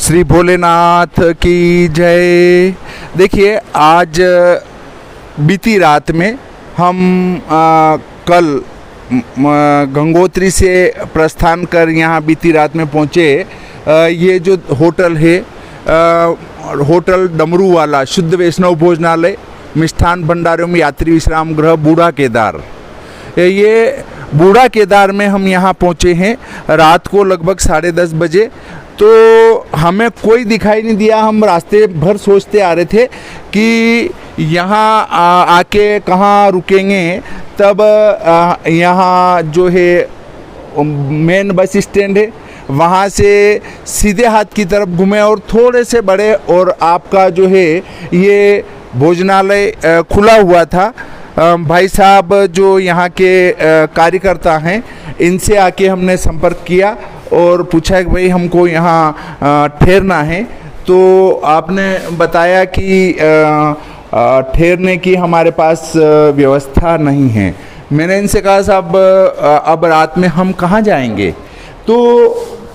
श्री भोलेनाथ की जय। देखिए, आज बीती रात में हम कल गंगोत्री से प्रस्थान कर यहाँ बीती रात में पहुँचे। ये जो होटल है, होटल डमरू वाला शुद्ध वैष्णव भोजनालय मिष्ठान भंडारों में यात्री विश्राम गृह बूढ़ा केदार। ये बूढ़ा केदार में हम यहाँ पहुँचे हैं रात को लगभग 10:30 बजे। तो हमें कोई दिखाई नहीं दिया। हम रास्ते भर सोचते आ रहे थे कि यहाँ आके कहाँ रुकेंगे। तब यहाँ जो है मेन बस स्टैंड है, वहाँ से सीधे हाथ की तरफ घूमे और थोड़े से बड़े और आपका जो है ये भोजनालय खुला हुआ था। भाई साहब जो यहाँ के कार्यकर्ता हैं, इनसे आके हमने संपर्क किया और पूछा कि भाई हमको यहाँ ठहरना है। तो आपने बताया कि ठहरने की हमारे पास व्यवस्था नहीं है। मैंने इनसे कहा साहब अब रात में हम कहाँ जाएंगे। तो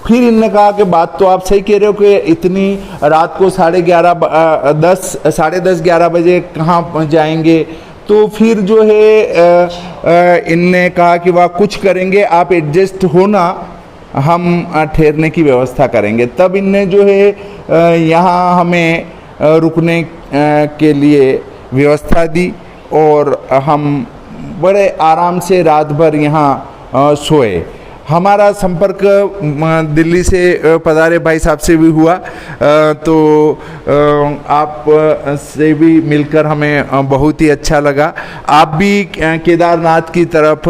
फिर इन्होंने कहा कि बात तो आप सही कह रहे हो कि इतनी रात को 10:30-11 बजे कहाँ जाएंगे। तो फिर जो है इनने कहा कि वाह कुछ करेंगे, आप एडजस्ट होना, हम ठहरने की व्यवस्था करेंगे। तब इनने जो है यहाँ हमें रुकने के लिए व्यवस्था दी और हम बड़े आराम से रात भर यहाँ सोए। हमारा संपर्क दिल्ली से पधारे भाई साहब से भी हुआ। तो आप से भी मिलकर हमें बहुत ही अच्छा लगा। आप भी केदारनाथ की तरफ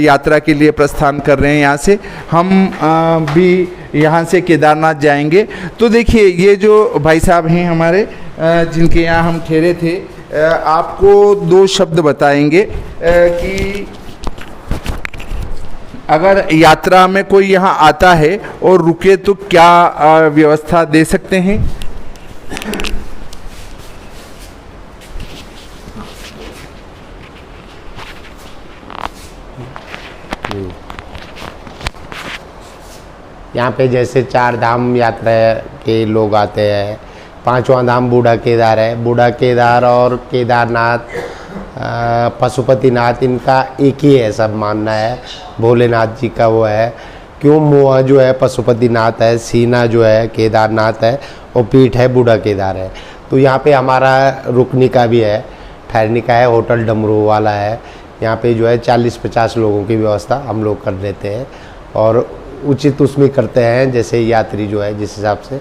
यात्रा के लिए प्रस्थान कर रहे हैं यहाँ से, हम भी यहाँ से केदारनाथ जाएंगे। तो देखिए, ये जो भाई साहब हैं हमारे जिनके यहाँ हम ठहरे थे, आपको 2 शब्द बताएंगे कि अगर यात्रा में कोई यहाँ आता है और रुके तो क्या व्यवस्था दे सकते हैं। यहाँ पे जैसे 4 धाम यात्रा के लोग आते हैं। 5वां धाम बूढ़ा केदार है। बूढ़ा केदार और केदारनाथ, पशुपतिनाथ, इनका एक ही है, सब मानना है। भोलेनाथ जी का वो है। क्यों मुँह जो है पशुपतिनाथ है, सीना जो है केदारनाथ है और पीठ है बूढ़ा केदार है। तो यहाँ पे हमारा रुकने का भी है, ठहरने का है। होटल डमरू वाला है। यहाँ पे जो है 40-50 लोगों की व्यवस्था हम लोग कर देते हैं और उचित उसमें करते हैं, जैसे यात्री जो है जिस हिसाब से।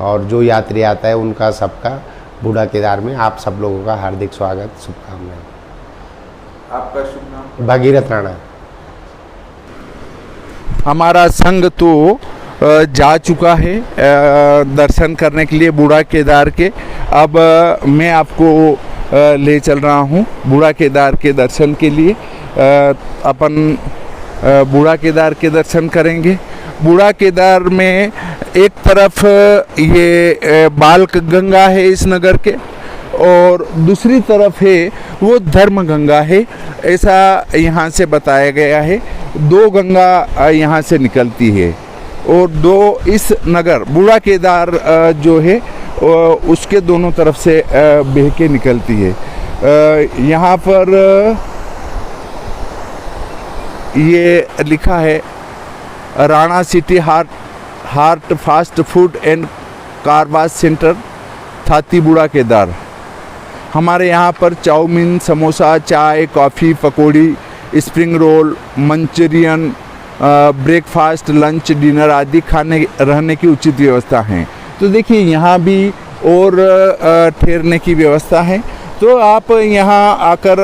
और जो यात्री आता है उनका सबका बूढ़ा केदार में आप सब लोगों का हार्दिक स्वागत, शुभकामनाएं। आपका शुभ नाम? भागीरथ राणा। हमारा संघ तो जा चुका है दर्शन करने के लिए बूढ़ा केदार के। अब मैं आपको ले चल रहा हूँ बूढ़ा केदार के दर्शन के लिए। अपन बूढ़ा केदार के दर्शन करेंगे। बूढ़ा केदार में एक तरफ ये बालक गंगा है इस नगर के और दूसरी तरफ है वो धर्म गंगा है, ऐसा यहाँ से बताया गया है। 2 गंगा यहाँ से निकलती है और 2 इस नगर बूढ़ा केदार जो है उसके दोनों तरफ से बह के निकलती है। यहाँ पर ये लिखा है Rana city heart fast food and car wash centre, Thati Budha Kedar. हमारे यहाँ पर चाउमीन, समोसा, चाय, coffee, pakodi, spring roll, Manchurian, breakfast, lunch, dinner आदि खाने रहने की उचित व्यवस्था है। तो देखिए, यहाँ भी और ठहरने की व्यवस्था है। तो आप यहाँ आकर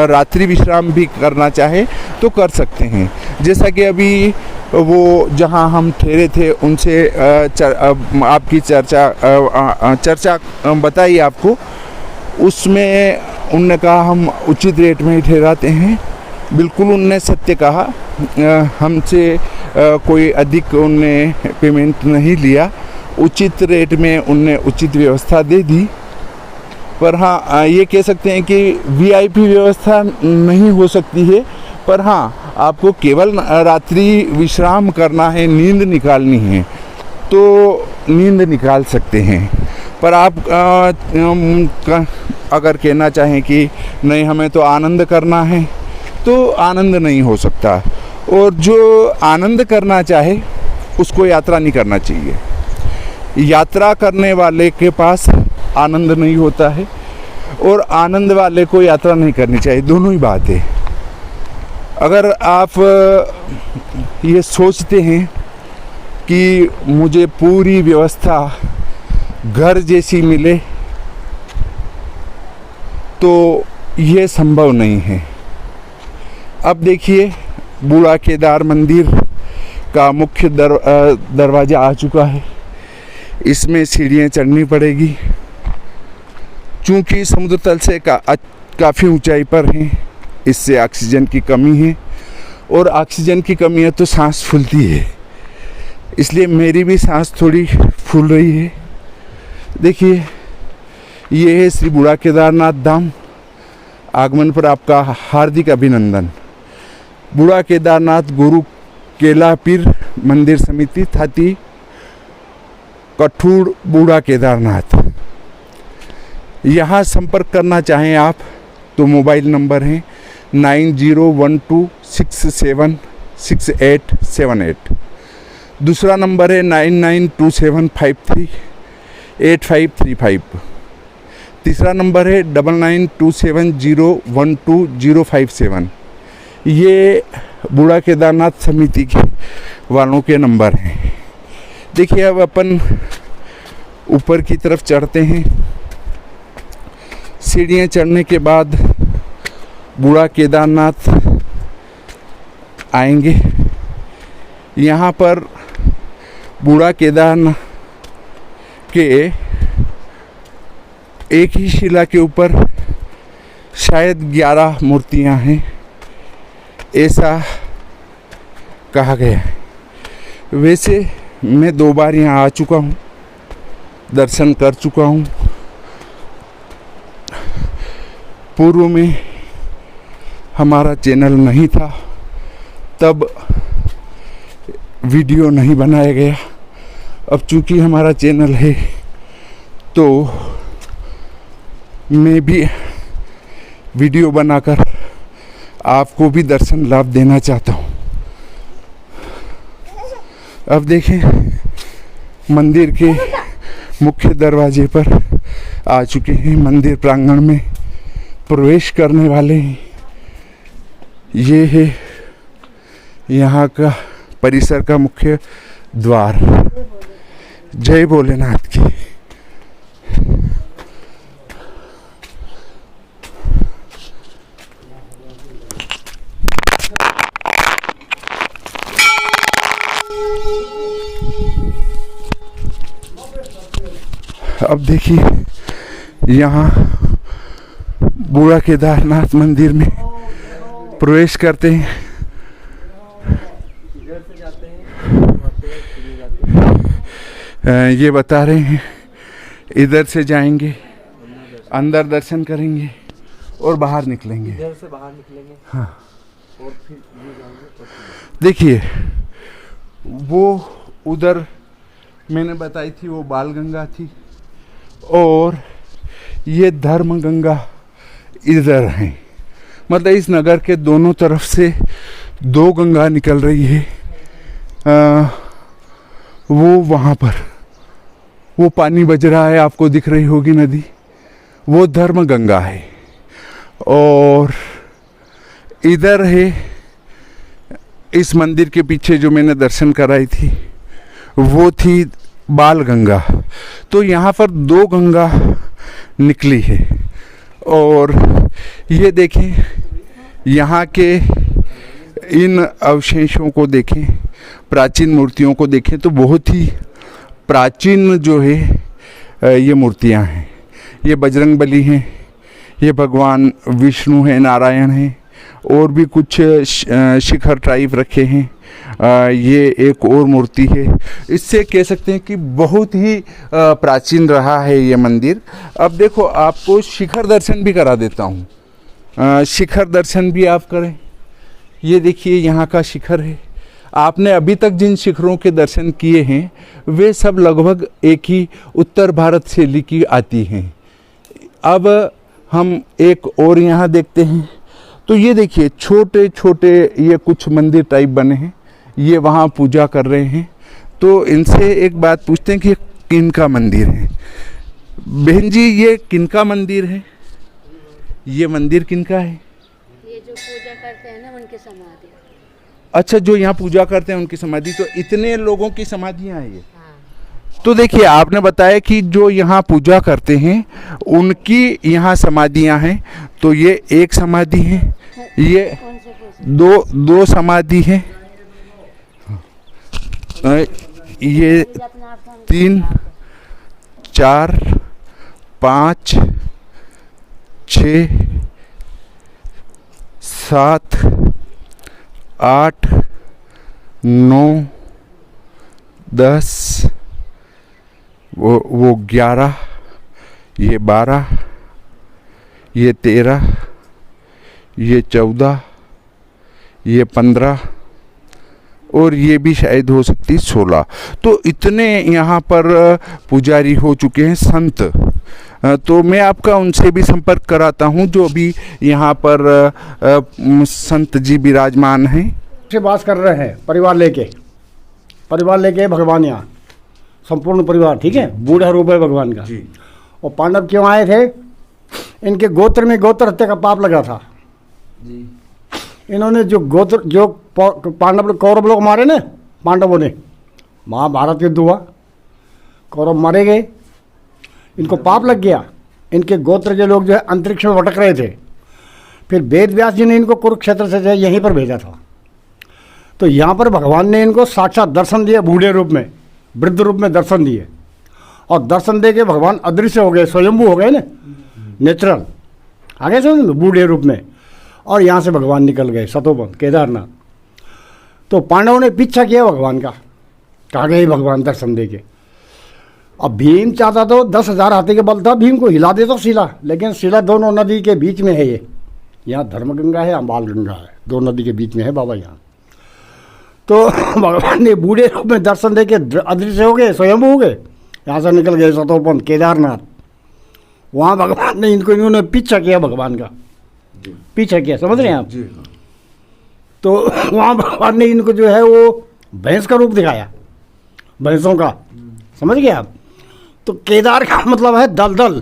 रात्रि विश्राम भी करना चाहे तो कर सकते हैं। जैसा कि अभी वो जहाँ हम ठहरे थे उनसे आपकी चर्चा बताई आपको, उसमें उनने कहा हम उचित रेट में ही ठहराते हैं। बिल्कुल उनने सत्य कहा। हमसे कोई अधिक उनने पेमेंट नहीं लिया। उचित रेट में उनने उचित व्यवस्था दे दी। पर हाँ, ये कह सकते हैं कि वीआईपी व्यवस्था नहीं हो सकती है, पर हाँ आपको केवल रात्रि विश्राम करना है, नींद निकालनी है तो नींद निकाल सकते हैं। पर आप अगर कहना चाहें कि नहीं हमें तो आनंद करना है, तो आनंद नहीं हो सकता। और जो आनंद करना चाहे उसको यात्रा नहीं करना चाहिए। यात्रा करने वाले के पास आनंद नहीं होता है और आनंद वाले को यात्रा नहीं करनी चाहिए, दोनों ही बात है। अगर आप ये सोचते हैं कि मुझे पूरी व्यवस्था घर जैसी मिले, तो ये संभव नहीं है। अब देखिए बूढ़ा केदार मंदिर का मुख्य दरवाज़ा आ चुका है। इसमें सीढ़ियाँ चढ़नी पड़ेगी, चूँकि समुद्र तल से काफ़ी ऊंचाई पर हैं, इससे ऑक्सीजन की कमी है और ऑक्सीजन की कमी है तो सांस फूलती है, इसलिए मेरी भी सांस थोड़ी फूल रही है। देखिए ये है श्री बूढ़ा केदारनाथ धाम। आगमन पर आपका हार्दिक अभिनंदन। बूढ़ा केदारनाथ गुरु केला पीर मंदिर समिति थाती कठूर बूढ़ा केदारनाथ। यहाँ संपर्क करना चाहें आप तो मोबाइल नंबर है 9012676878। दूसरा नंबर है 9927538535। तीसरा नंबर है 9927012057। ये बूढ़ा केदारनाथ समिति के वालों के नंबर हैं। देखिए अब अपन ऊपर की तरफ चढ़ते हैं। सीढ़ियाँ चढ़ने के बाद बूढ़ा केदारनाथ आएंगे। यहाँ पर बूढ़ा केदारनाथ के एक ही शिला के ऊपर शायद 11 मूर्तियाँ हैं, ऐसा कहा गया है। वैसे मैं 2 बार यहाँ आ चुका हूँ, दर्शन कर चुका हूँ। पूर्व में हमारा चैनल नहीं था, तब वीडियो नहीं बनाया गया। अब चूँकि हमारा चैनल है तो मैं भी वीडियो बनाकर आपको भी दर्शन लाभ देना चाहता हूँ। अब देखें मंदिर के मुख्य दरवाजे पर आ चुके हैं। मंदिर प्रांगण में प्रवेश करने वाले हैं। ये है यहाँ का परिसर का मुख्य द्वार। जय भोलेनाथ की। अब देखिए यहाँ बूढ़ा केदारनाथ मंदिर में प्रवेश करते हैं। ये बता रहे हैं इधर से जाएंगे, अंदर दर्शन करेंगे और बाहर निकलेंगे। इधर से बाहर निकलेंगे। हाँ, और फिर ये जाएंगे। देखिए वो उधर मैंने बताई थी वो बाल गंगा थी और ये धर्म गंगा इधर है। मतलब इस नगर के दोनों तरफ से 2 गंगा निकल रही है। वो वहाँ पर वो पानी बज रहा है, आपको दिख रही होगी नदी, वो धर्म गंगा है। और इधर है इस मंदिर के पीछे जो मैंने दर्शन कराई थी वो थी बाल गंगा। तो यहाँ पर 2 गंगा निकली है। और ये देखें यहाँ के इन अवशेषों को देखें, प्राचीन मूर्तियों को देखें तो बहुत ही प्राचीन जो है ये मूर्तियाँ हैं। ये बजरंगबली हैं, ये भगवान विष्णु हैं, नारायण हैं, और भी कुछ शिखर टाइप रखे हैं। ये एक और मूर्ति है। इससे कह सकते हैं कि बहुत ही प्राचीन रहा है ये मंदिर। अब देखो आपको शिखर दर्शन भी करा देता हूँ। शिखर दर्शन भी आप करें। ये देखिए यहाँ का शिखर है, आपने अभी तक जिन शिखरों के दर्शन किए हैं वे सब लगभग एक ही उत्तर भारत शैली की आती हैं। अब हम एक और यहाँ देखते हैं, तो ये देखिए छोटे छोटे ये कुछ मंदिर टाइप बने हैं, ये वहाँ पूजा कर रहे हैं। तो इनसे एक बात पूछते हैं कि किनका मंदिर है। बहन जी, ये किनका मंदिर है? ये मंदिर किनका है? ये जो पूजा करते हैं ना उनकी समाधि। अच्छा, जो यहाँ पूजा करते हैं उनकी समाधि। तो इतने लोगों की समाधियाँ हैं ये। हाँ। तो देखिए, आपने बताया कि जो यहाँ पूजा करते हैं उनकी यहाँ समाधियाँ हैं। तो ये एक समाधि है, ये उनसे पूछ दो समाधि है, ये अपना आप हम 3 4 5 6 7 8 9 10 वो 11, ये 12, ये 13, ये 14, ये 15 और ये भी शायद हो सकती 16। तो इतने यहाँ पर पुजारी हो चुके हैं, संत। तो मैं आपका उनसे भी संपर्क कराता हूँ जो भी यहाँ पर संत जी विराजमान हैं। से बात कर रहे हैं, परिवार लेके भगवान यहाँ संपूर्ण परिवार, ठीक है। बूढ़ा रूप है भगवान का जी। और पांडव क्यों आए थे? इनके गोत्र में गोत्र हत्या का पाप लगा था जी। इन्होंने जो पांडव कौरव लोग मारे ना, पांडवों ने, महाभारत युद्ध हुआ, कौरव मारे गए, इनको पाप लग गया। इनके गोत्र के लोग जो है अंतरिक्ष में भटक रहे थे। फिर वेद व्यास जी ने इनको कुरुक्षेत्र से जो है यहीं पर भेजा था। तो यहाँ पर भगवान ने इनको साक्षात दर्शन दिए, बूढ़े रूप में, वृद्ध रूप में दर्शन दिए। और दर्शन दे के भगवान अदृश्य हो गए, स्वयंभू हो गए ना, नेचुरल आगे से बूढ़े रूप में। और यहाँ से भगवान निकल गए सतोपन केदारनाथ। तो पांडवों ने पीछा किया भगवान का, कहाँ गए भगवान दर्शन दे के। अब भीम चाहता तो 10,000 हाथी के बल था, भीम को हिला दे तो शिला, लेकिन शिला दोनों नदी के बीच में है। ये यहाँ धर्मगंगा है, यहाँ बाल गंगा है, दो नदी के बीच में है बाबा यहाँ। तो भगवान ने बूढ़े रूप में दर्शन दे के अदृश्य हो गए, स्वयं हो गए, यहाँ से निकल गए सतोपन केदारनाथ। वहाँ भगवान ने इन्होंने पीछा किया भगवान का, पीछा किया, समझ रहे हैं आप? तो वहाँ भगवान ने इनको जो है वो भैंस का रूप दिखाया, भैंसों का, समझ गए आप? तो केदार का मतलब है दलदल।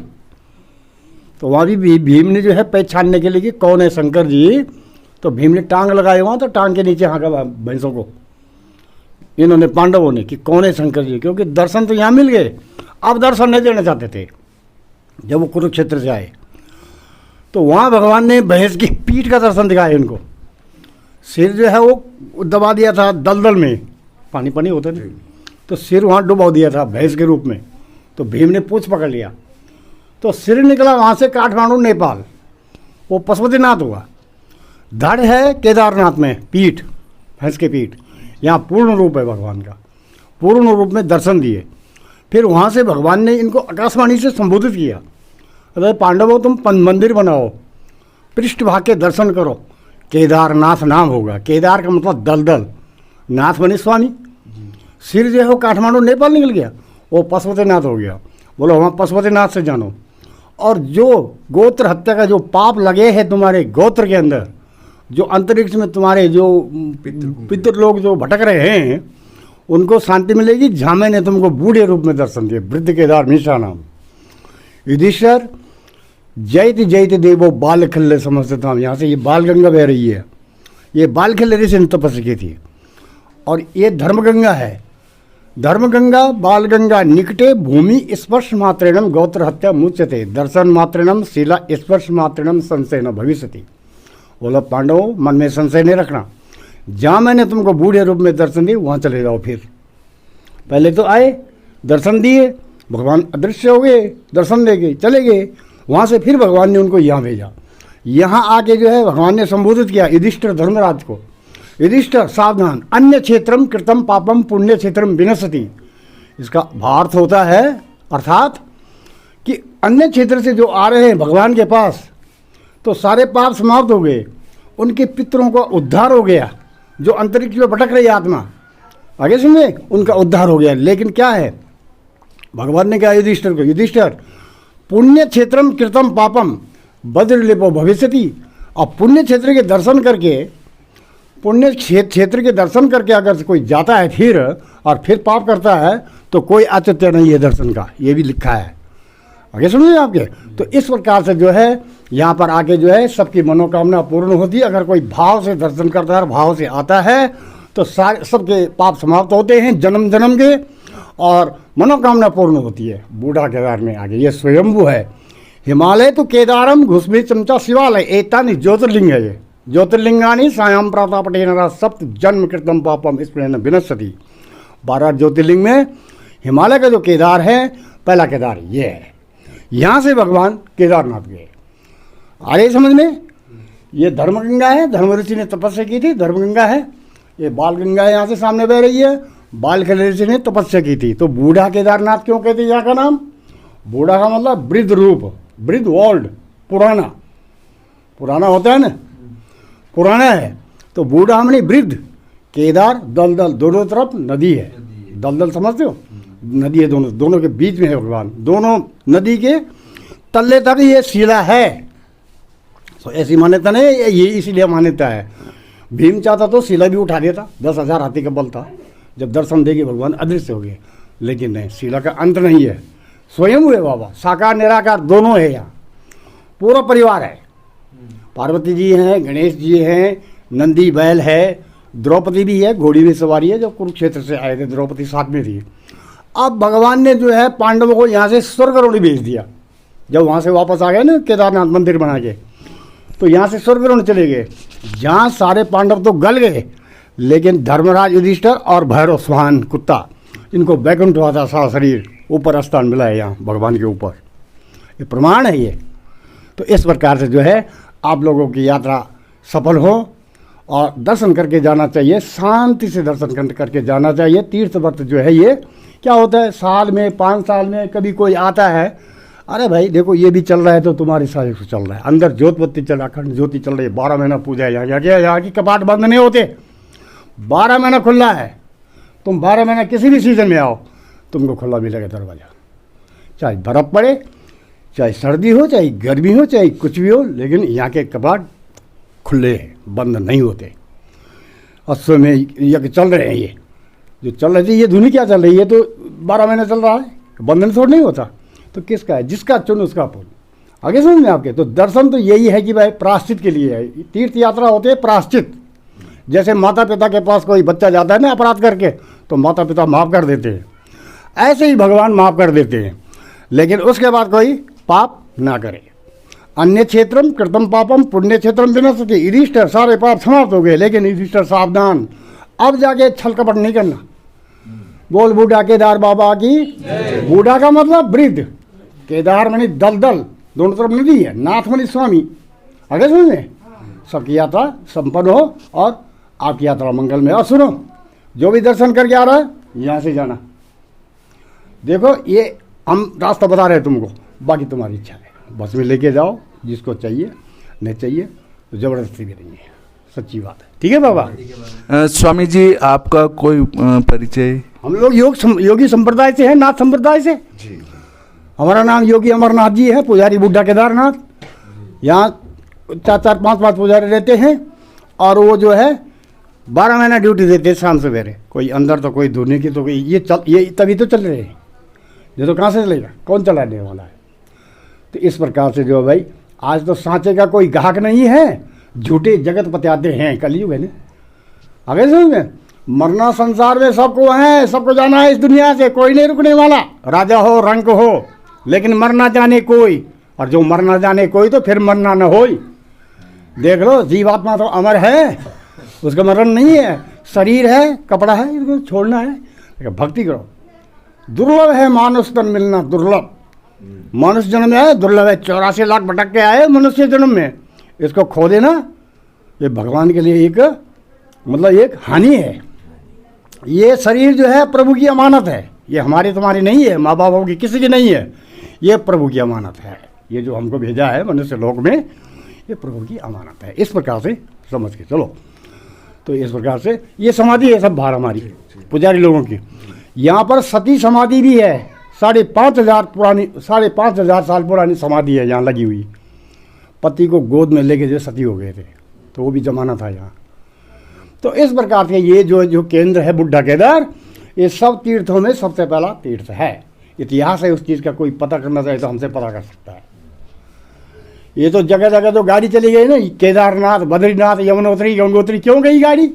तो वहाँ भी भीम ने जो है पहचानने के लिए कि कौन है शंकर जी, तो भीम ने टांग लगाए वहाँ, तो टांग के नीचे हाँका भैंसों को इन्होंने, पांडवों ने, कि कौन है शंकर जी। क्योंकि दर्शन तो यहाँ मिल गए, अब दर्शन नहीं देना चाहते थे जब वो कुरुक्षेत्र से आए। तो वहाँ भगवान ने भैंस की पीठ का दर्शन दिखाया इनको। सिर जो है वो दबा दिया था दलदल में, पानी पानी होता नहीं, तो सिर वहाँ डुबा दिया था भैंस के रूप में। तो भीम ने पूंछ पकड़ लिया, तो सिर निकला वहाँ से काठमांडू नेपाल, वो पशुपतिनाथ हुआ। धड़ है केदारनाथ में पीठ, भैंस की पीठ। यहाँ पूर्ण रूप है भगवान का, पूर्ण रूप में दर्शन दिए। फिर वहाँ से भगवान ने इनको आकाशवाणी से संबोधित किया, अरे पांडवों तुम मंदिर बनाओ, पृष्ठभाग के दर्शन करो, केदारनाथ नाम होगा। केदार का मतलब दलदल, नाथ बने स्वामी। सिर जो है वो काठमांडू नेपाल निकल गया, वो पशुपतिनाथ हो गया। बोलो वहाँ पशुपतिनाथ से जानो। और जो गोत्र हत्या का जो पाप लगे हैं तुम्हारे गोत्र के अंदर, जो अंतरिक्ष में तुम्हारे जो पितृ लोग जो भटक रहे हैं, उनको शांति मिलेगी। जहाँ मैंने तुमको बूढ़े रूप में दर्शन दिए, वृद्ध केदार मिश्रा नाम। युधिष्ठिर जयति जयति देवो बाल खल्ले समझते था। यहाँ से ये बाल गंगा बह रही है, ये बाल खल्ले ऋषि ने तपस्या की थी। और ये धर्मगंगा है, धर्मगंगा बाल गंगा निकटे भूमि स्पर्श मात्रेणम गोत्र हत्या मुच्यते दर्शन मात्रेणम शिला स्पर्श मात्रेणम संशय न भविष्यति। बोला पांडवों मन में संशय नहीं रखना, जहाँ मैंने तुमको बूढ़े रूप में दर्शन दिए वहाँ चले जाओ। फिर पहले तो आए, दर्शन दिए, भगवान अदृश्य हो गए, दर्शन दे गए, चले गए। वहाँ से फिर भगवान ने उनको यहाँ भेजा। यहाँ आके जो है भगवान ने संबोधित किया युधिष्ठिर धर्मराज को, युधिष्ठिर सावधान, अन्य क्षेत्रम कृतम पापम पुण्य क्षेत्रम विनशति। इसका भावार्थ होता है अर्थात कि अन्य क्षेत्र से जो आ रहे हैं भगवान के पास, तो सारे पाप समाप्त हो गए, उनके पितरों का उद्धार हो गया, जो अंतरिक्ष में भटक रही आत्मा, आगे सुनिए, उनका उद्धार हो गया। लेकिन क्या है, भगवान ने कहा युधिष्ठिर को, युधिष्ठिर पुण्य क्षेत्रम कृतम पापम वज्रलेपो भविष्यति। अब पुण्य क्षेत्र के दर्शन करके, पुण्य क्षेत्र के दर्शन करके अगर कोई जाता है फिर और फिर पाप करता है तो कोई औचित्य नहीं है दर्शन का, ये भी लिखा है। आगे सुनिए आपके। तो इस प्रकार से जो है यहाँ पर आके जो है सबकी मनोकामना पूर्ण होती है। अगर कोई भाव से दर्शन करता है, भाव से आता है तो सारे सबके पाप समाप्त होते हैं जन्म जन्म के, और मनोकामना पूर्ण होती है। बूढ़ा केदार में आगे ये स्वयंभू है। हिमालय तो केदारम घुसमी चमचा शिवालय एतानि ज्योतिर्लिंग है। ये ज्योतिर्लिंगानी सायाम प्रातापटे नरा सप्त जन्म कृतम पापम स्मृण विनश्यति। 12 ज्योतिर्लिंग में हिमालय का जो केदार है, पहला केदार ये है। यहाँ से भगवान केदारनाथ गए। आगे समझ में, ये धर्मगंगा है, धर्म ऋषि ने तपस्या की थी, धर्मगंगा है। ये बाल गंगा है, यहाँ से सामने बह रही है, बाल ऋषि ने तपस्या की थी। तो बूढ़ा केदारनाथ क्यों कहते हैं यहाँ का नाम? बूढ़ा का मतलब वृद्ध रूप, वृद्ध ओल्ड, पुराना, पुराना होता है ना, पुराना है। तो बूढ़ा हमने वृद्ध, केदार दलदल, दोनों तरफ नदी है, दलदल समझते हो, नदी है, दोनों दोनों के बीच में है भगवान, दोनों नदी के तल्ले तक ये शिला है। तो ऐसी मान्यता नहीं, ये इसीलिए मान्यता है। भीम चाहता तो शिला भी उठा देता, 10,000 हाथी का बल था। जब दर्शन देगी भगवान अदृश्य हो गए, लेकिन नहीं, शिला का अंत नहीं है, स्वयं हुए बाबा, साकार निराकार दोनों है। यहाँ पूरा परिवार है, पार्वती जी हैं, गणेश जी हैं, नंदी बैल है, द्रौपदी भी है, घोड़ी में सवारी है, जो कुरुक्षेत्र से आए थे, द्रौपदी साथ में थी। अब भगवान ने जो है पांडवों को यहाँ से स्वर्गरोणी भेज दिया। जब वहाँ से वापस आ गए ना केदारनाथ मंदिर बना के, तो यहाँ से स्वर्गरोणी चले गए, जहाँ सारे पांडव तो गल गए, लेकिन धर्मराज युधिष्ठिर और भैरव स्वान कुत्ता, इनको वैकुंठ हुआ था, सारा शरीर ऊपर स्थान मिला है यहाँ भगवान के ऊपर। ये प्रमाण है ये। तो इस प्रकार से जो है आप लोगों की यात्रा सफल हो और दर्शन करके जाना चाहिए, शांति से दर्शन करके जाना चाहिए। तीर्थ व्रत जो है ये क्या होता है, साल में 5 साल में कभी कोई आता है, अरे भाई देखो ये भी चल रहा है तो तुम्हारे साथ से चल रहा है, अंदर ज्योतबत्ती चल, अखंड ज्योति चल रही है, 12 महीना पूजा है। यहाँ की कपाट बंद नहीं होते, 12 महीना खुला है। तुम 12 महीना किसी भी सीजन में आओ, तुमको खुला मिलेगा दरवाज़ा, चाहे बर्फ़ पड़े, चाहे सर्दी हो, चाहे गर्मी हो, चाहे कुछ भी हो, लेकिन यहाँ के कपाट खुले हैं, बंद नहीं होते। अश्व में यज्ञ चल रहे हैं, ये जो चल रही थी, ये धुनी क्या चल रही है, तो 12 महीने चल रहा है, बंधन थोड़ा नहीं होता। तो किसका है, जिसका चुन उसका पुन। आगे समझ में आपके। तो दर्शन तो यही है कि भाई प्रायश्चित के लिए है। तीर्थ यात्रा होती है प्रायश्चित। जैसे माता पिता के पास कोई बच्चा जाता है ना अपराध करके, तो माता पिता माफ़ कर देते हैं, ऐसे ही भगवान माफ़ कर देते हैं, लेकिन उसके बाद कोई पाप ना करे। अन्य क्षेत्रम कृतम पापम पुण्य क्षेत्रम विनश्यति। युधिष्ठिर सारे पाप समाप्त हो गए, लेकिन युधिष्ठिर सावधान, अब जाके छल कपट नहीं करना। बोल बूढ़ा केदार बाबा की। बूढ़ा का मतलब वृद्ध, केदार मानी दलदल, दोनों तरफ नदी है, नाथ मानी स्वामी। आगे सुनिए, सबकी यात्रा संपन्न हो और आपकी यात्रा मंगल में। और सुनो, जो भी दर्शन करके आ रहा है यहाँ से जाना। देखो ये हम रास्ता बता रहे हैं तुमको, बाकी तुम्हारी इच्छा है, बस में लेके जाओ, जिसको चाहिए, नहीं चाहिए तो ज़बरदस्ती भी नहीं है, सच्ची बात है। ठीक है बाबा। स्वामी जी आपका कोई परिचय? हम लोग योगी संप्रदाय से हैं, नाथ संप्रदाय से जी। हमारा नाम योगी अमरनाथ जी है, पुजारी बूढ़ा केदारनाथ। यहाँ 4-4, 5-5 पुजारी रहते हैं, और वो जो है 12 महीना ड्यूटी देते हैं शाम सवेरे। कोई अंदर तो कोई धोने की, तो कोई ये तभी तो चल रहे हैं, ये तो कहाँ से चलेगा, कौन चलाने वाला है। तो इस प्रकार से जो है भाई, आज तो सांचे का कोई ग्राहक नहीं है, झूठे जगत पत्याते हैं, कलयुग है ना। आगे समझ में, मरना संसार में सबको है, सबको जाना है इस दुनिया से, कोई नहीं रुकने वाला, राजा हो रंक हो, लेकिन मरना जाने कोई, और जो मरना जाने कोई तो फिर मरना न हो। देख लो, जीवात्मा तो अमर है, उसका मरण नहीं है, शरीर है, कपड़ा है, इसको छोड़ना है, लेकिन भक्ति करो। दुर्लभ है मानुष तन मिलना, दुर्लभ। मनुष्य जन्म है दुर्लभ है, 84 लाख भटक के आए मनुष्य जन्म में, इसको खो देना ये भगवान के लिए एक मतलब एक हानि है। ये शरीर जो है प्रभु की अमानत है, ये हमारी तुम्हारी नहीं है, माँ बापों की किसी की नहीं है, ये प्रभु की अमानत है। ये जो हमको भेजा है मनुष्य लोक में, ये प्रभु की अमानत है। इस प्रकार से समझ के चलो। तो इस प्रकार से ये समाधि है सब बाहर हमारी पुजारी लोगों की। यहाँ पर सती समाधि भी है, 5,500 साल पुरानी समाधि है यहाँ लगी हुई। पति को गोद में लेके जो सती हो गए थे, तो वो भी जमाना था यहाँ। तो इस प्रकार से ये जो केंद्र है बुड्ढा केदार, ये सब तीर्थों में सबसे पहला तीर्थ है। इतिहास है उस चीज़ का, कोई पता करना चाहे तो हमसे पता कर सकता है। ये तो जगह जगह तो गाड़ी चली गई ना, केदारनाथ, बद्रीनाथ, यमुनोत्री, गंगोत्री, क्यों गई गाड़ी?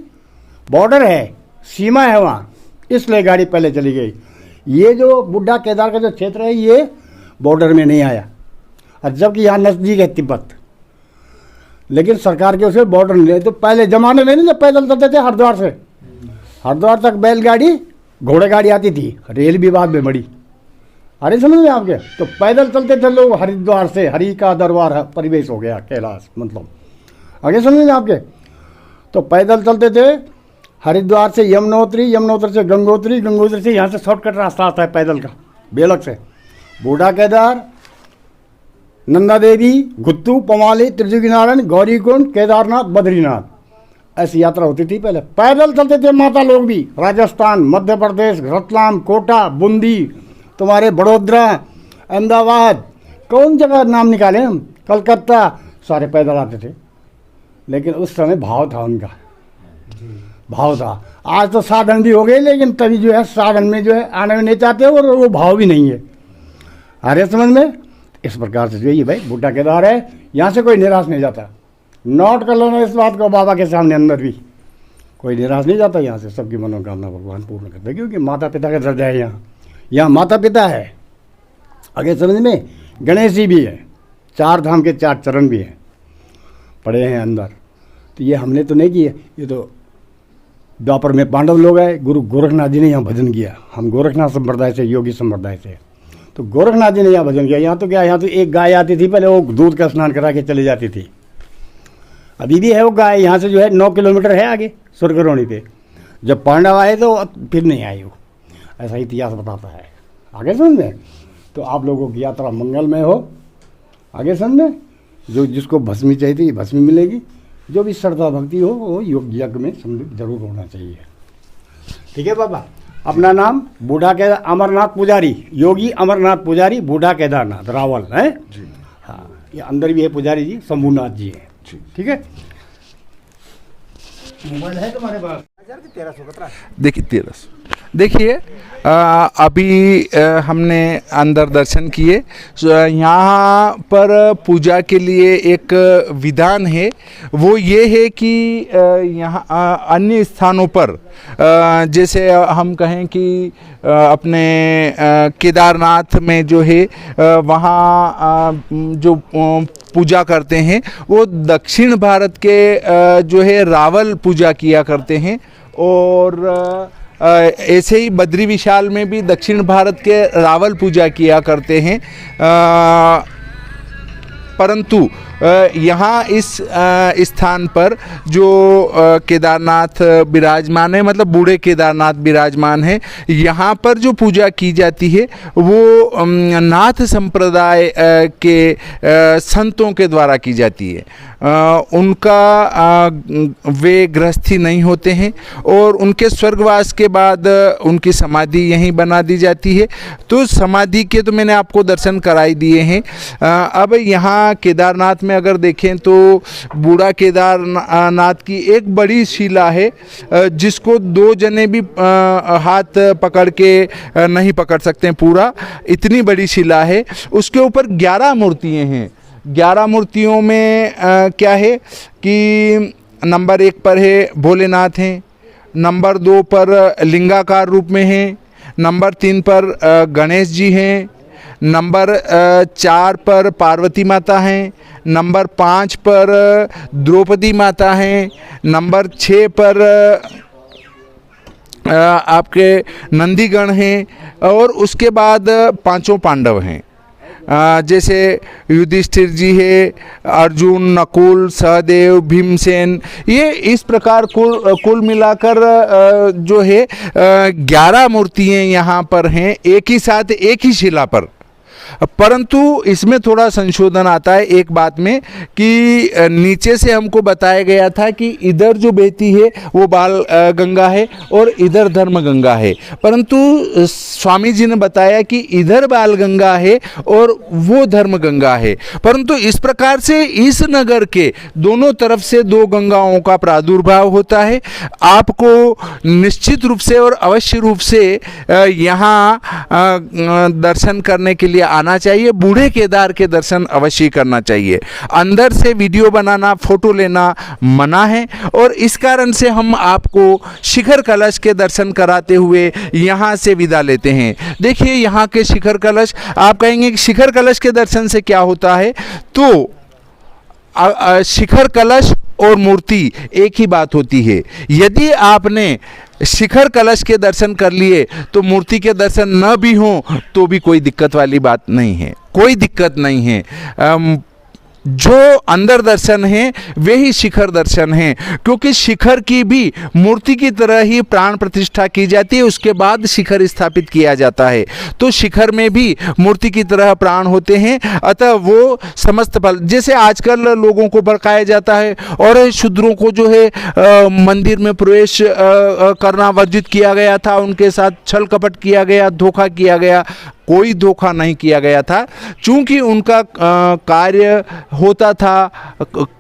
बॉर्डर है, सीमा है वहाँ, इसलिए गाड़ी पहले चली गई। ये जो बुड्ढा केदार का जो क्षेत्र है ये बॉर्डर में नहीं आया, और जबकि यहाँ नज़दीक है तिब्बत, लेकिन सरकार के उसे बॉर्डर नहीं। तो पहले ज़माने में नहीं जब पैदल चलते थे हरिद्वार से, हरिद्वार तक बैलगाड़ी घोड़े गाड़ी आती थी, रेल भी बाद में बड़ी। अरे समझ में आपके, तो पैदल चलते थे लोग हरिद्वार से, हरि का दरबार परिवेश हो गया कैलाश, मतलब आगे समझ में आपके। तो पैदल चलते थे हरिद्वार से यमुनोत्री, यमुनोत्री से गंगोत्री, गंगोत्री से यहाँ से शॉर्टकट रास्ता आता है पैदल का बेलक से, बूढ़ा केदार, नंदा देवी, गुत्तू, पमाली, त्रिजुगी नारायण, गौरीकुंड, केदारनाथ, बद्रीनाथ, ऐसी यात्रा होती थी पहले। पैदल चलते थे माता लोग भी, राजस्थान, मध्य प्रदेश, रतलाम, कोटा, बूंदी, तुम्हारे बड़ोदरा, अहमदाबाद, कौन जगह नाम निकाले हम, कलकत्ता, सारे पैदल आते थे। लेकिन उस समय भाव था उनका, भाव था। आज तो साधन भी हो गए, लेकिन तभी जो है साधन में जो है आने में नहीं चाहते और वो भाव भी नहीं है। अरे समझ में, इस प्रकार से जो ये भाई बुड्ढा केदार है, यहाँ से कोई निराश नहीं जाता। नोट कर लेना इस बात को बाबा के सामने, अंदर भी कोई निराश नहीं जाता यहाँ से, सबकी मनोकामना भगवान पूर्ण करते हैं, क्योंकि माता पिता का दर्जा है यहाँ माता पिता है। आगे समझ में, गणेश जी भी है, 4 धाम के 4 चरण भी हैं, पड़े हैं अंदर। तो ये हमने तो नहीं किए, ये तो द्वापर में पांडव लोग आए, गुरु गोरखनाथ जी ने यहाँ भजन किया। हम गोरखनाथ संप्रदाय से, योगी संप्रदाय से, तो गोरखनाथ जी ने यहाँ भजन किया। यहाँ तो क्या, यहाँ तो एक गाय आती थी पहले, वो दूध का स्नान करा के चली जाती थी। अभी भी है वो गाय, यहाँ से जो है 9 किलोमीटर है आगे सुरगरोणी पे। जब पांडव आए तो फिर नहीं आए वो, ऐसा इतिहास बताता है। आगे समझ में, तो आप लोगों की यात्रा मंगलमय हो। आगे समझ में, जो जिसको भस्मी चाहिए थी भस्मी मिलेगी, जो भी श्रद्धा भक्ति हो वो योग यज्ञ में सम्मिलित जरूर होना चाहिए। ठीक है बाबा, अपना नाम बूढ़ा केदार अमरनाथ पुजारी, योगी अमरनाथ पुजारी, बूढ़ा केदारनाथ, रावल है जी। हाँ, ये अंदर भी है पुजारी जी, शंभुनाथ जी है। ठीक है, मोबाइल है तुम्हारे पास? देखिए 1300। देखिए अभी हमने अंदर दर्शन किए। यहाँ पर पूजा के लिए एक विधान है, वो ये है कि यहाँ अन्य स्थानों पर जैसे हम कहें कि अपने केदारनाथ में जो है वहाँ जो पूजा करते हैं वो दक्षिण भारत के जो है रावल पूजा किया करते हैं, और ऐसे ही बद्री विशाल में भी दक्षिण भारत के रावल पूजा किया करते हैं। परंतु यहाँ इस स्थान पर जो केदारनाथ विराजमान है, मतलब बूढ़े केदारनाथ विराजमान है, यहाँ पर जो पूजा की जाती है वो नाथ संप्रदाय के संतों के द्वारा की जाती है। उनका वे गृहस्थी नहीं होते हैं और उनके स्वर्गवास के बाद उनकी समाधि यहीं बना दी जाती है। तो समाधि के तो मैंने आपको दर्शन कराई दिए हैं। अब यहाँ केदारनाथ में अगर देखें तो बूढ़ा केदारनाथ की एक बड़ी शिला है जिसको 2 जने भी हाथ पकड़ के नहीं पकड़ सकते हैं, पूरा इतनी बड़ी शिला है। उसके ऊपर 11 मूर्तियाँ हैं। 11 मूर्तियों में क्या है कि नंबर 1 पर है भोलेनाथ हैं, नंबर 2 पर लिंगाकार रूप में हैं, नंबर 3 पर गणेश जी हैं, नंबर 4 पर पार्वती माता हैं, नंबर 5 पर द्रौपदी माता हैं, नंबर 6 पर आपके नंदीगण हैं, और उसके बाद 5 पांडव हैं। जैसे युधिष्ठिर जी है, अर्जुन, नकुल, सहदेव, भीमसेन, ये इस प्रकार कुल मिलाकर जो है 11 मूर्तियाँ यहाँ पर हैं, एक ही साथ एक ही शिला पर। परंतु इसमें थोड़ा संशोधन आता है एक बात में कि नीचे से हमको बताया गया था कि इधर जो बहती है वो बाल गंगा है और इधर धर्म गंगा है, परंतु स्वामी जी ने बताया कि इधर बाल गंगा है और वो धर्म गंगा है। परंतु इस प्रकार से इस नगर के दोनों तरफ से दो गंगाओं का प्रादुर्भाव होता है। आपको निश्चित रूप से और अवश्य रूप से यहाँ दर्शन करने के लिए आना चाहिए। बूढ़े केदार के दर्शन अवश्य करना चाहिए। अंदर से वीडियो बनाना, फोटो लेना मना है और इस कारण से हम आपको शिखर कलश के दर्शन कराते हुए यहाँ से विदा लेते हैं। देखिए यहाँ के शिखर कलश, आप कहेंगे कि शिखर कलश के दर्शन से क्या होता है, तो शिखर कलश और मूर्ति एक ही बात होती है। यदि आपने शिखर कलश के दर्शन कर लिए तो मूर्ति के दर्शन न भी हों तो भी कोई दिक्कत वाली बात नहीं है, कोई दिक्कत नहीं है। जो अंदर दर्शन है वे ही शिखर दर्शन हैं, क्योंकि शिखर की भी मूर्ति की तरह ही प्राण प्रतिष्ठा की जाती है, उसके बाद शिखर स्थापित किया जाता है। तो शिखर में भी मूर्ति की तरह प्राण होते हैं। अतः वो समस्त फल, जैसे आजकल लोगों को भड़काया जाता है और शूद्रों को जो है मंदिर में प्रवेश करना वर्जित किया गया था, उनके साथ छल कपट किया गया, धोखा किया गया। कोई धोखा नहीं किया गया था, चूंकि उनका कार्य होता था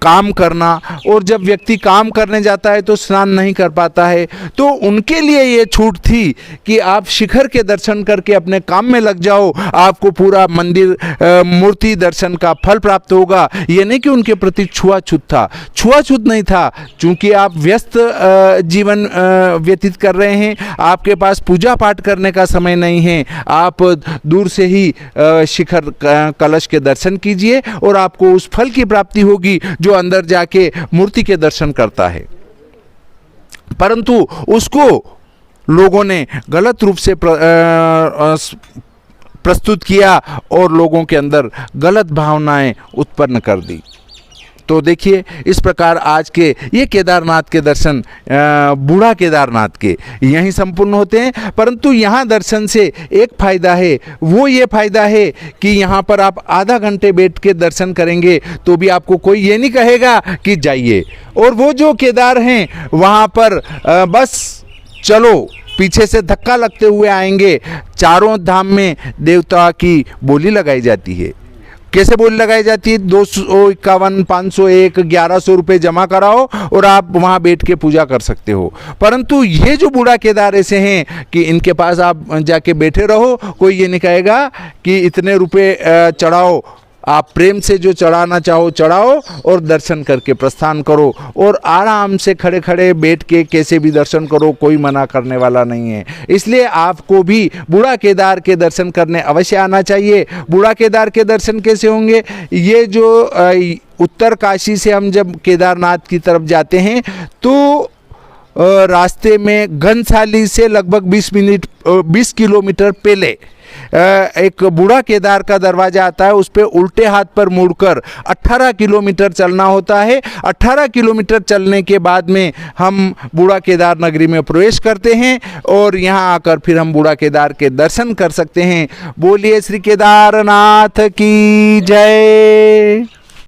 काम करना, और जब व्यक्ति काम करने जाता है तो स्नान नहीं कर पाता है, तो उनके लिए ये छूट थी कि आप शिखर के दर्शन करके अपने काम में लग जाओ, आपको पूरा मंदिर मूर्ति दर्शन का फल प्राप्त होगा। ये नहीं कि उनके प्रति छुआछूत था, छुआछूत नहीं था, चूंकि आप व्यस्त जीवन व्यतीत कर रहे हैं, आपके पास पूजा पाठ करने का समय नहीं है, आप दूर से ही शिखर कलश के दर्शन कीजिए और आपको उस फल की प्राप्ति होगी जो अंदर जाके मूर्ति के दर्शन करता है। परंतु उसको लोगों ने गलत रूप से प्रस्तुत किया और लोगों के अंदर गलत भावनाएं उत्पन्न कर दी। तो देखिए इस प्रकार आज के ये केदारनाथ के दर्शन बूढ़ा केदारनाथ के यहीं संपूर्ण होते हैं। परंतु यहाँ दर्शन से एक फ़ायदा है, वो ये फ़ायदा है कि यहाँ पर आप आधा घंटे बैठ के दर्शन करेंगे तो भी आपको कोई ये नहीं कहेगा कि जाइए। और वो जो केदार हैं वहाँ पर बस चलो, पीछे से धक्का लगते हुए आएंगे। चारों धाम में देवता की बोली लगाई जाती है। कैसे बोली लगाई जाती है? 251, 501, 1100 रुपये जमा कराओ और आप वहाँ बैठ के पूजा कर सकते हो। परंतु ये जो बूढ़ा केदार ऐसे हैं कि इनके पास आप जाके बैठे रहो, कोई ये नहीं कहेगा कि इतने रुपये चढ़ाओ, आप प्रेम से जो चढ़ाना चाहो चढ़ाओ और दर्शन करके प्रस्थान करो, और आराम से खड़े खड़े बैठ के कैसे भी दर्शन करो, कोई मना करने वाला नहीं है। इसलिए आपको भी बूढ़ा केदार के दर्शन करने अवश्य आना चाहिए। बूढ़ा केदार के दर्शन कैसे होंगे? ये जो उत्तर काशी से हम जब केदारनाथ की तरफ जाते हैं तो रास्ते में घनसाली से लगभग 20 किलोमीटर पहले एक बूढ़ा केदार का दरवाजा आता है, उस पे उल्टे हाथ पर मुड़कर 18 किलोमीटर चलना होता है। 18 किलोमीटर चलने के बाद में हम बूढ़ा केदार नगरी में प्रवेश करते हैं और यहाँ आकर फिर हम बूढ़ा केदार के दर्शन कर सकते हैं। बोलिए श्री केदारनाथ की जय।